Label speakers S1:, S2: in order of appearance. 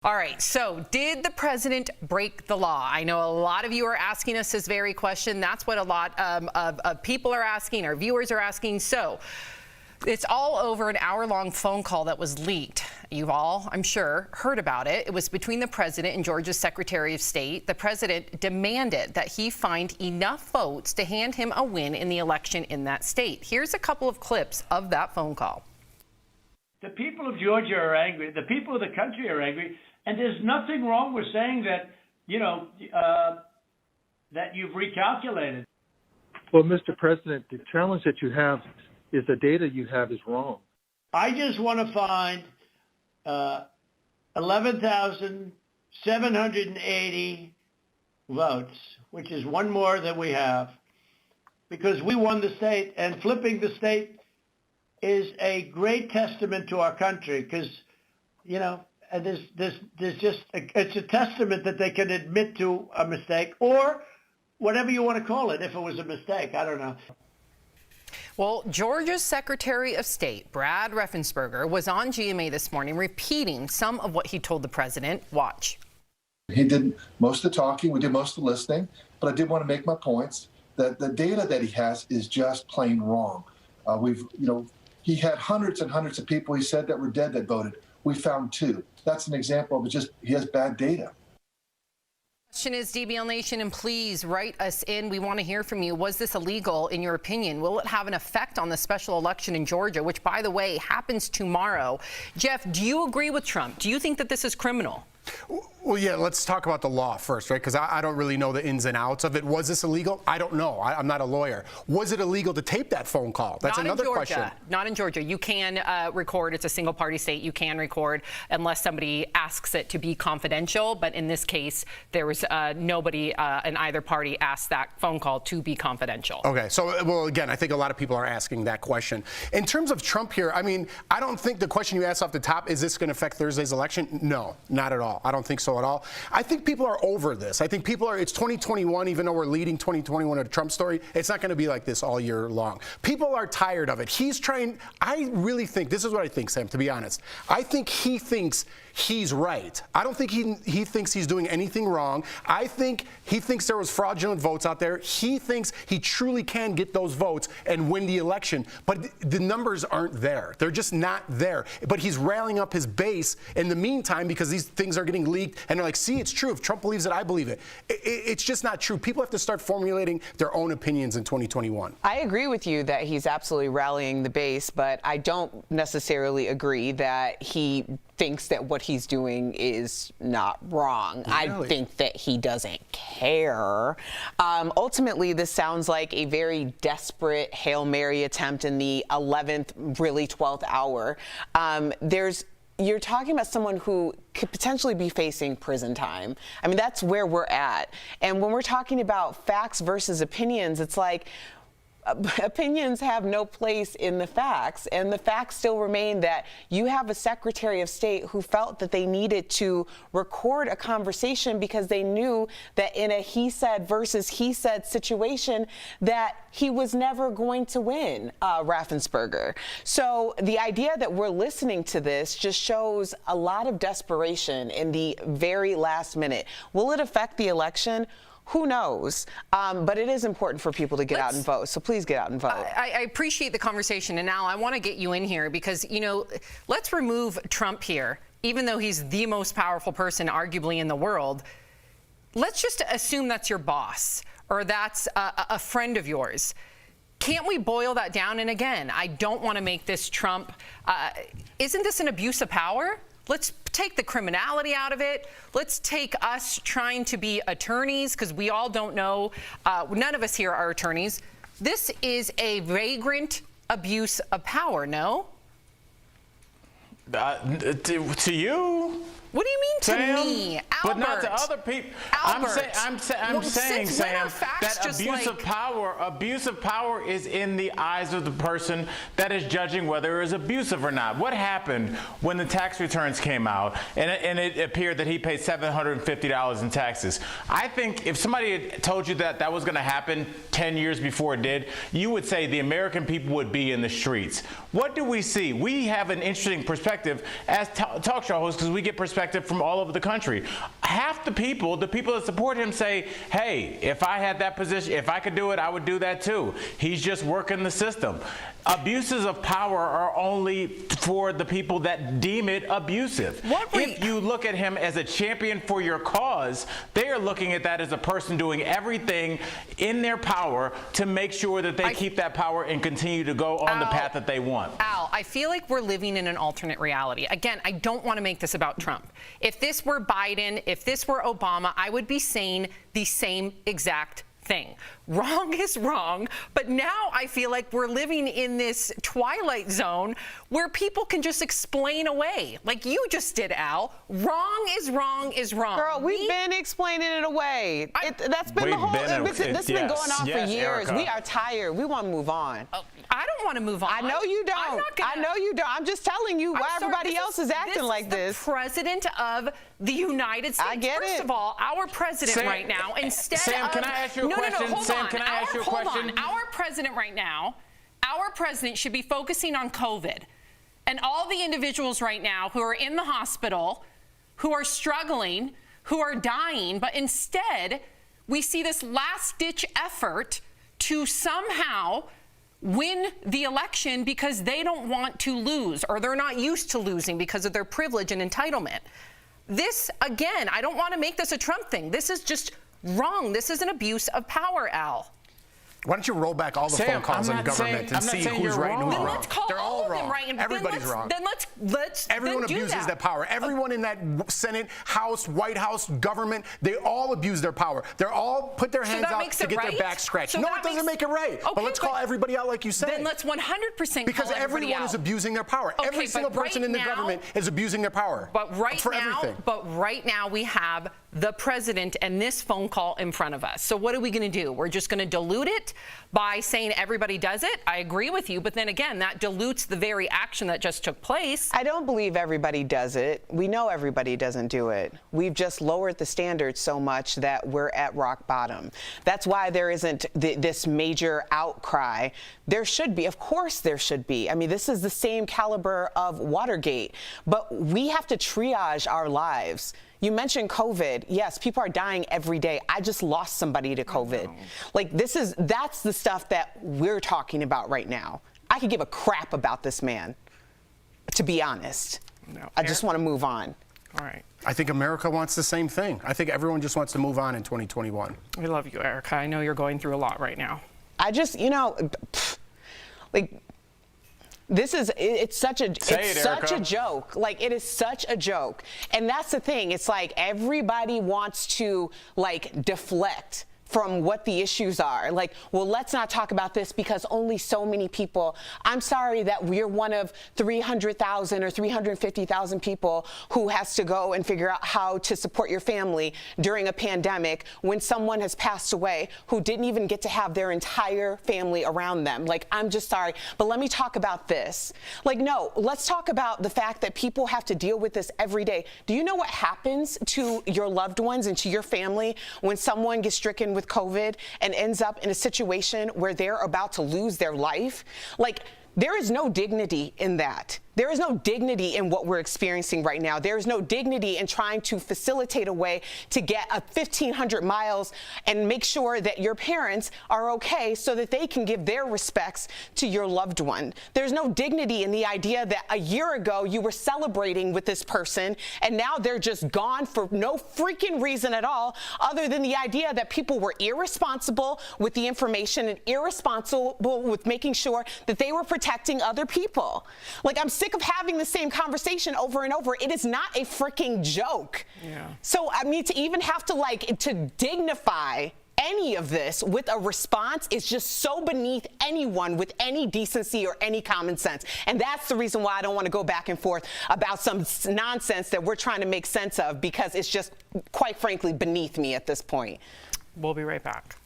S1: All right, so did the president break the law? I know a lot of you are asking us this very question. That's what a lot of people are asking, our viewers are asking. So it's all over an hour-long phone call that was leaked. You've all, I'm sure, heard about it. It was between the president and Georgia's Secretary of State. The president demanded that he find enough votes to hand him a win in the election in that state. Here's a couple of clips of that phone call.
S2: The people of Georgia are angry. The people of the country are angry. And there's nothing wrong with saying that, that you've recalculated.
S3: Well, Mr. President, the challenge that you have is the data you have is wrong.
S2: I just want to find 11,780 votes, which is one more than we have, because we won the state, and flipping the state is a great testament to our country, because, and it's a testament that they can admit to a mistake, or whatever you want to call it, if it was a mistake. I don't know.
S1: Well, Georgia's Secretary of State, Brad Raffensperger, was on GMA this morning repeating some of what he told the president. Watch.
S4: He did most of the talking, we did most of the listening, but I did want to make my points that the data that he has is just plain wrong. He had hundreds and hundreds of people he said that were dead that voted. We found 2. That's an example of he has bad data.
S1: Question is, DBL Nation, and please write us in. We want to hear from you. Was this illegal in your opinion? Will it have an effect on the special election in Georgia, which, by the way, happens tomorrow? Jeff, do you agree with Trump? Do you think that this is criminal?
S5: Well, yeah, let's talk about the law first, right? Because I don't really know the ins and outs of it. Was this illegal? I don't know. I'm not a lawyer. Was it illegal to tape that phone call? That's another question.
S1: Not in Georgia. You can record. It's a single-party state. You can record unless somebody asks it to be confidential. But in this case, there was nobody in either party asked that phone call to be confidential.
S5: Okay. So, well, again, I think a lot of people are asking that question. In terms of Trump here, I mean, I don't think the question you asked off the top, is this going to affect Thursday's election? No, not at all. I don't think so at all. I think people are over this. I think it's 2021, even though we're leading 2021 at a Trump story, it's not going to be like this all year long. People are tired of it. I really think, this is what I think, Sam, to be honest. I think he thinks he's right. I don't think he thinks he's doing anything wrong. I think he thinks there was fraudulent votes out there. He thinks he truly can get those votes and win the election. But the numbers aren't there. They're just not there. But he's rallying up his base in the meantime because these things are getting leaked. And they're like, see, it's true. If Trump believes it, I believe it. It's just not true. People have to start formulating their own opinions in 2021.
S6: I agree with you that he's absolutely rallying the base, but I don't necessarily agree that he thinks that what he's doing is not wrong. Really? I think that he doesn't care. Ultimately, this sounds like a very desperate Hail Mary attempt in the 11th, really 12th hour. You're talking about someone who could potentially be facing prison time. I mean, that's where we're at. And when we're talking about facts versus opinions, it's like, opinions have no place in the facts, and the facts still remain that you have a Secretary of State who felt that they needed to record a conversation because they knew that in a he said versus he said situation that he was never going to win, Raffensperger. So the idea that we're listening to this just shows a lot of desperation in the very last minute. Will it affect the election? Who knows? But it is important for people to get out and vote. So please get out and vote.
S1: I appreciate the conversation. And now I want to get you in here because, let's remove Trump here, even though he's the most powerful person arguably in the world. Let's just assume that's your boss or that's a friend of yours. Can't we boil that down? And again, I don't want to make this Trump. Isn't this an abuse of power? Let's take the criminality out of it. Let's take us trying to be attorneys, because we all don't know. None of us here are attorneys. This is a vagrant abuse of power, no?
S7: To you?
S1: What do you mean
S7: Sam,
S1: to me, Albert?
S7: But not to other people.
S1: Albert.
S7: I'm saying, Sam, that abuse of power is in the eyes of the person that is judging whether it is abusive or not. What happened when the tax returns came out and it appeared that he paid $750 in taxes? I think if somebody had told you that that was going to happen 10 years before it did, you would say the American people would be in the streets. What do we see? We have an interesting perspective as talk show hosts because we get perspective from all over the country. Half the people that support him say, hey, if I had that position, if I could do it, I would do that too. He's just working the system. Abuses of power are only for the people that deem it abusive. If you look at him as a champion for your cause, they are looking at that as a person doing everything in their power to make sure that they keep that power and continue to go on the path that they want.
S1: Al, I feel like we're living in an alternate reality. Again, I don't want to make this about Trump. If this were Biden, if this were Obama, I would be saying the same exact thing. Wrong is wrong, but now I feel like we're living in this twilight zone where people can just explain away, like you just did, Al. Wrong is wrong is wrong.
S6: Girl, we've been explaining it away. That's been the whole. This has been going on for years.
S7: Erica.
S6: We are tired. We want to move on.
S1: I don't want to move on.
S6: I know you don't. I know you don't. I'm just telling you why everybody else is acting like this.
S1: This is the president of the United States.
S6: I get it.
S1: First of all, our president right now, instead
S7: Sam,
S1: of...
S7: can I ask you a question?
S1: Hold
S7: Sam,
S1: on.
S7: can I ask you a question?
S1: Our president right now, our president should be focusing on COVID and all the individuals right now who are in the hospital, who are struggling, who are dying, but instead we see this last-ditch effort to somehow win the election because they don't want to lose, or they're not used to losing because of their privilege and entitlement. This, again, I don't want to make this a Trump thing. This is just wrong. This is an abuse of power, Al.
S5: Why don't you roll back all the phone calls in government and see who's right and who's wrong?
S1: Let's call
S5: They're all wrong.
S1: Right.
S5: Everybody's wrong.
S1: Then let's
S5: Everyone
S1: do
S5: abuses
S1: that.
S5: their power. Everyone in that Senate, House, White House, government, they all abuse their power. They're all put their hands out to get their back scratched. No, it doesn't make it right.
S1: Okay,
S5: but let's call everybody out like you said.
S1: Then let's 100%
S5: because everyone is abusing their power.
S1: Okay,
S5: every single person in the government is abusing their power.
S1: But right now we have the president and this phone call in front of us. So what are we going to do? We're just going to dilute it by saying everybody does it? I agree with you, but then again, that dilutes the very action that just took place.
S6: I don't believe everybody does it. We know everybody doesn't do it. We've just lowered the standards so much that we're at rock bottom. That's why there isn't this major outcry. There should be. Of course there should be. I mean, this is the same caliber of Watergate, but we have to triage our lives. You mentioned COVID. Yes, people are dying every day. I just lost somebody to COVID. Like, that's the stuff that we're talking about right now. I could give a crap about this man, to be honest.
S1: No.
S6: I just want to move on.
S1: All right.
S5: I think America wants the same thing. I think everyone just wants to move on in 2021.
S1: We love you, Erica. I know you're going through a lot right now.
S6: I just, like, it's such a joke. Like, it is such a joke. And that's the thing. It's like everybody wants to, like, deflect from what the issues are. Like, well, let's not talk about this because only so many people. I'm sorry that we're one of 300,000 or 350,000 people who has to go and figure out how to support your family during a pandemic when someone has passed away who didn't even get to have their entire family around them. Like, I'm just sorry, but let me talk about this. Like, no, let's talk about the fact that people have to deal with this every day. Do you know what happens to your loved ones and to your family when someone gets stricken with COVID and ends up in a situation where they're about to lose their life? Like, there is no dignity in that. There is no dignity in what we're experiencing right now. There is no dignity in trying to facilitate a way to get 1,500 miles and make sure that your parents are okay so that they can give their respects to your loved one. There's no dignity in the idea that a year ago you were celebrating with this person and now they're just gone for no freaking reason at all, other than the idea that people were irresponsible with the information and irresponsible with making sure that they were protecting other people. Like, I'm sick of having the same conversation over and over. It is not a freaking joke. Yeah. So, I mean, to even have to, like, to dignify any of this with a response is just so beneath anyone with any decency or any common sense. And that's the reason why I don't want to go back and forth about some nonsense that we're trying to make sense of, because it's just, quite frankly, beneath me at this point.
S1: We'll be right back.